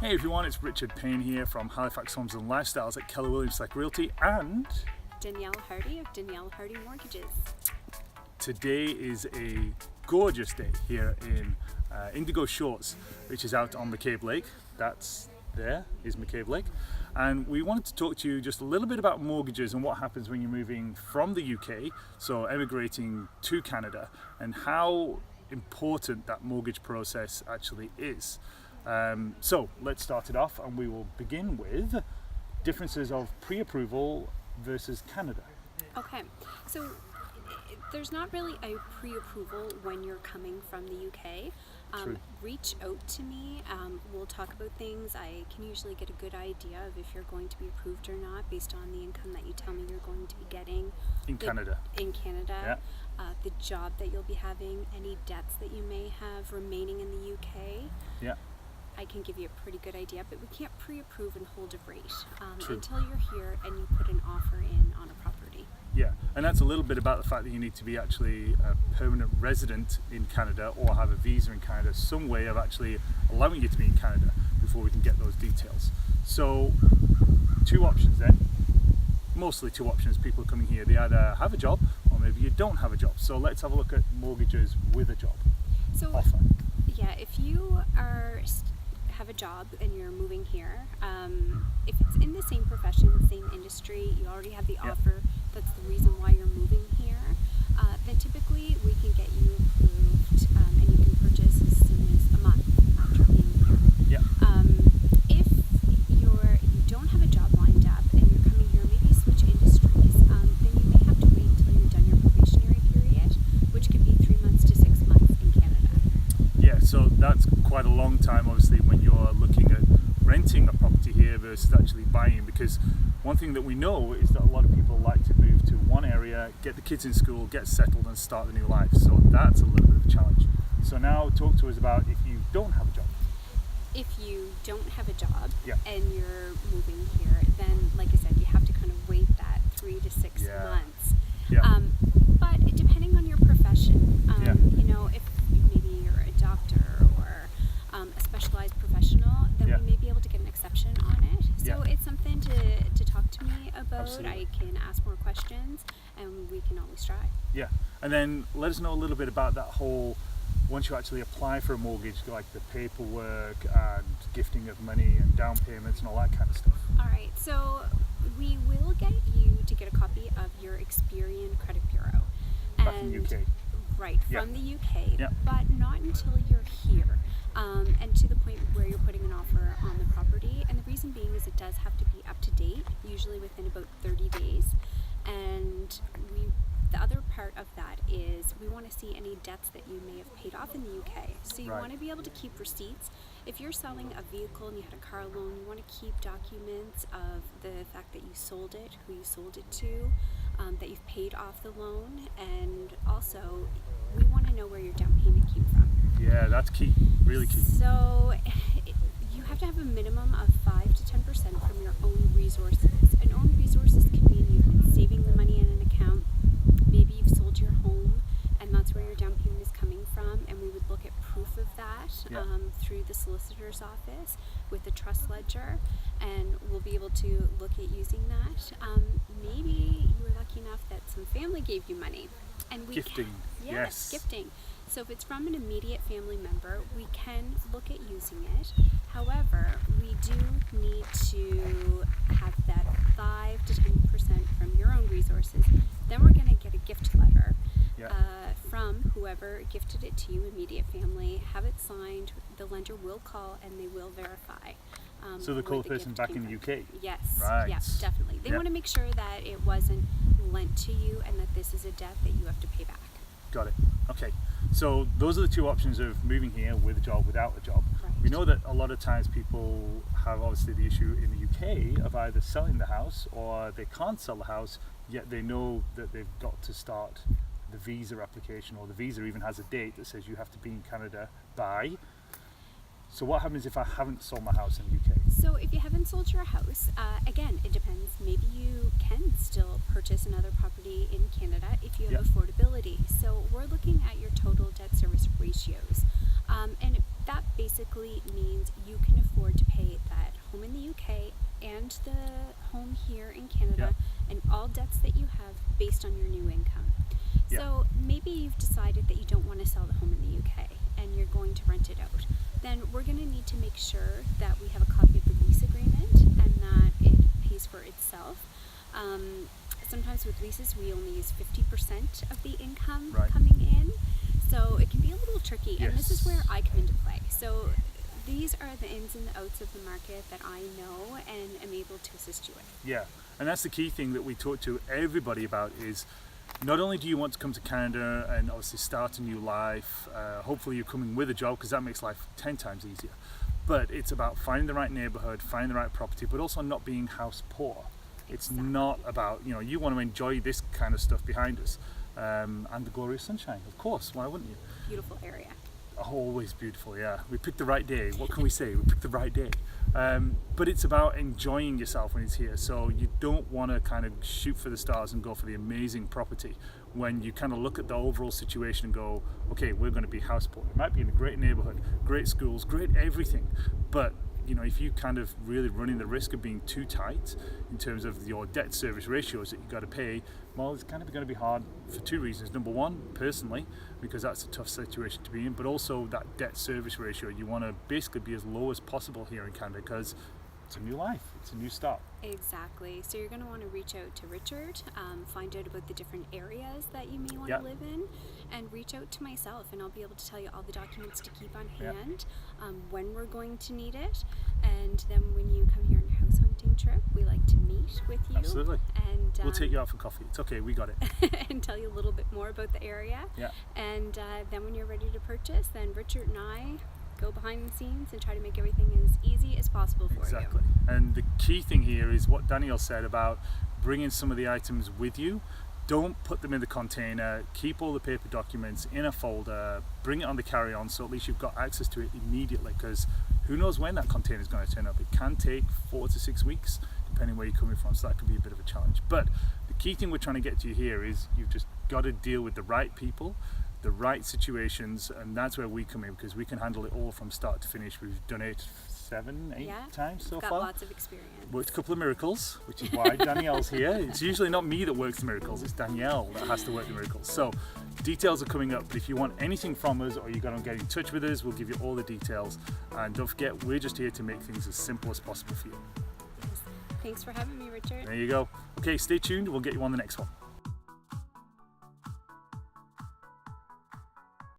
Hey everyone, it's Richard Payne here from Halifax Homes and Lifestyles at Keller Realty and Danielle Hardie of Danielle Hardie Mortgages. Today is a gorgeous day here in Indigo Shores, which is out on McCabe Lake. There is McCabe Lake. And we wanted to talk to you just a little bit about mortgages and what happens when you're moving from the UK, so emigrating to Canada, and how important that mortgage process actually is. So let's start it off, and we will begin with differences of pre-approval versus Canada. Okay, so there's not really a pre-approval when you're coming from the UK. True. Reach out to me. We'll talk about things. I can usually get a good idea of if you're going to be approved or not based on the income that you tell me you're going to be getting. In Canada. Yeah. The job that you'll be having, any debts that you may have remaining in the UK. Yeah. I can give you a pretty good idea, but we can't pre-approve and hold a rate True. until you're here and you put an offer in on a property. Yeah, and that's a little bit about the fact that you need to be actually a permanent resident in Canada or have a visa in Canada, some way of actually allowing you to be in Canada before we can get those details. So, two options then. Mostly two options. People coming here, they either have a job or maybe you don't have a job. So let's have a look at mortgages with a job. So, offer. Yeah, if you have a job and you're moving here, if it's in the same profession, same industry, you already have the offer, that's the reason why you're moving here, then typically we can get you approved and you can purchase as soon as a month after being here. If you don't have a job lined up and you're coming here, maybe switch industries, then you may have to wait until you're done your probationary period, which could be 3 months to 6 months in Canada. Yeah, so that's quite a long time, obviously, when you're looking at renting a property here versus actually buying, because one thing that we know is that a lot of people like to move to one area, get the kids in school, get settled and start a new life. So that's a little bit of a challenge. So now talk to us about if you don't have a job. If you don't have a job Yeah. and you're moving here, then like I said, you have to kind of wait that 3 to 6 months. Yeah. But depending on your profession, you know, if maybe you're a doctor or a specialized professional, then we may be able to get an exception on it. So it's something to talk to me about. Absolutely. I can ask more questions and we can always try. Yeah, and then let us know a little bit about that whole, once you actually apply for a mortgage, like the paperwork and gifting of money and down payments and all that kind of stuff. All right, so we will get you to get a copy of your Experian Credit Bureau. Back in the UK. Right, from the UK, but not until you're here. And to the point where you're putting an offer on the property. And the reason being is it does have to be up to date, usually within about 30 days. And the other part of that is we want to see any debts that you may have paid off in the UK. So you want to be able to keep receipts. If you're selling a vehicle and you had a car loan, you want to keep documents of the fact that you sold it, who you sold it to, that you've paid off the loan, and also we want to know where your down payment came from. Yeah, that's key, really key. So you have to have a minimum of 5 to 10% from your own resources. And own resources can mean you've been saving the money in an account, maybe you've sold your home and that's where your down payment is coming from, and we would look at proof of that through the solicitor's office with the trust ledger, and we'll be able to look at using that. Maybe you were lucky enough that some family gave you money. And we Gifting, yes. Gifting. So if it's from an immediate family member, we can look at using it. However, we do need to have that 5 to 10% from your own resources. Then we're going to get a gift letter from whoever gifted it to you, immediate family, have it signed. The lender will call and they will verify. So they call the person back in the UK? Yes, right. Yes, definitely. They want to make sure that it wasn't lent to you and that this is a debt that you have to pay back. Got it. Okay. So those are the two options of moving here with a job, without a job. Right. We know that a lot of times people have obviously the issue in the UK of either selling the house or they can't sell the house, yet they know that they've got to start the visa application, or the visa even has a date that says you have to be in Canada by. So what happens if I haven't sold my house in the UK? So if you haven't sold your house, again, it depends. Maybe you can still purchase another property in Canada if you have affordability. So we're looking at your total debt service ratios. And that basically means you can afford to pay fund the home here in Canada and all debts that you have based on your new income. So maybe you've decided that you don't want to sell the home in the UK and you're going to rent it out. Then we're going to need to make sure that we have a copy of the lease agreement and that it pays for itself. Sometimes with leases we only use 50% of the income coming in, so it can be a little tricky, and this is where I come into play. So these are the ins and the outs of the market that I know and am able to assist you with. Yeah, and that's the key thing that we talk to everybody about is not only do you want to come to Canada and obviously start a new life, hopefully you're coming with a job because that makes life 10 times easier, but it's about finding the right neighborhood, finding the right property, but also not being house poor. It's not about, you want to enjoy this kind of stuff behind us and the glorious sunshine, of course, why wouldn't you? Beautiful area. Always beautiful, yeah. We picked the right day. What can we say? We picked the right day. But it's about enjoying yourself when it's here. So you don't want to kind of shoot for the stars and go for the amazing property when you kind of look at the overall situation and go, okay, we're going to be house poor. It might be in a great neighborhood, great schools, great everything, but if you kind of really running the risk of being too tight in terms of your debt service ratios that you got to pay, well, it's kind of going to be hard for two reasons. Number one, personally, because that's a tough situation to be in, but also that debt service ratio, you want to basically be as low as possible here in Canada because it's a new life, it's a new start. Exactly. So you're going to want to reach out to Richard, find out about the different areas that you may want to live in, and reach out to myself, and I'll be able to tell you all the documents to keep on hand, when we're going to need it, and then when you come here on your house hunting trip, we like to meet with you. Absolutely. And we'll take you out for coffee. It's okay, we got it. and tell you a little bit more about the area. Yeah. And then when you're ready to purchase, then Richard and I go behind the scenes and try to make everything as easy as possible for you. Exactly. And the key thing here is what Danielle said about bringing some of the items with you. Don't put them in the container. Keep all the paper documents in a folder. Bring it on the carry-on so at least you've got access to it immediately, because who knows when that container is going to turn up. It can take 4 to 6 weeks depending where you're coming from, so that could be a bit of a challenge. But the key thing we're trying to get to here is you've just got to deal with the right people, the right situations, and that's where we come in, because we can handle it all from start to finish. We've done it 7, 8 times so far. Got lots of experience. Worked a couple of miracles, which is why Danielle's here. It's usually not me that works the miracles, it's Danielle that has to work the miracles. So details are coming up, but if you want anything from us or you're going to get in touch with us, we'll give you all the details. And don't forget, we're just here to make things as simple as possible for you. Yes. Thanks for having me, Richard. There you go. Okay, stay tuned, we'll get you on the next one.